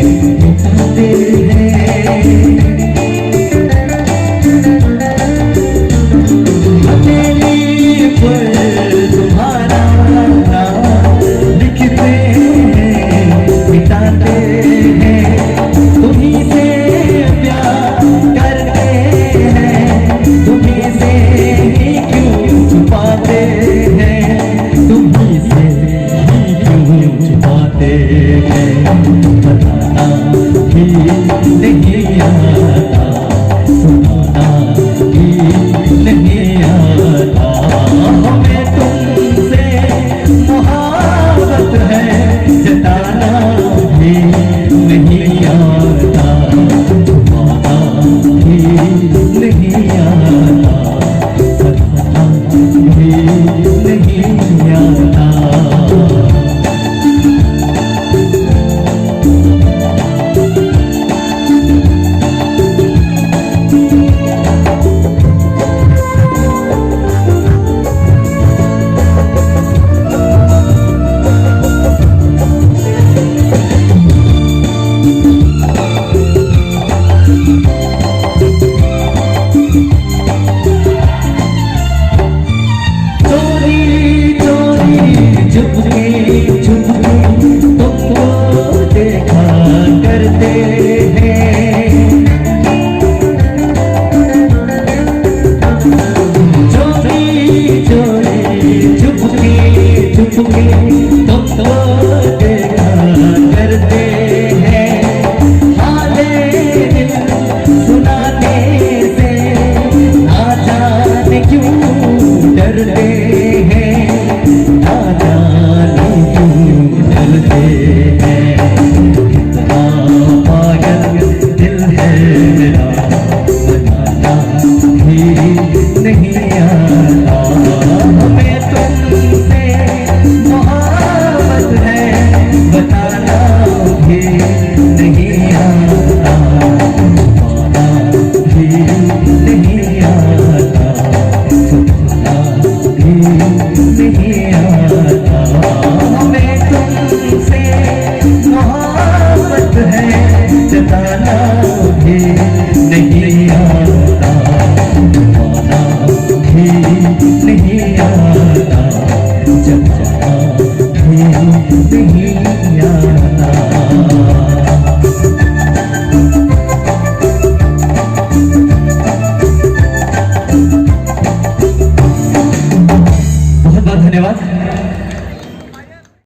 मिटाते हैं। हथेली पर तुम्हारा नाम लिखते हैं, मिटाते हैं। तुम्हीं से प्यार करते हैं, तुम्हीं से ही क्यों छुपाते हैं, तुम्हीं से ही क्यों छुपाते हैं। बताना भी नहीं आता, सुनाना भी नहीं आता। हमें तुमसे मोहब्बत है, जताना भी नहीं आता, छुपाना भी नहीं आता, बताना भी नहीं आता। नहीं आता।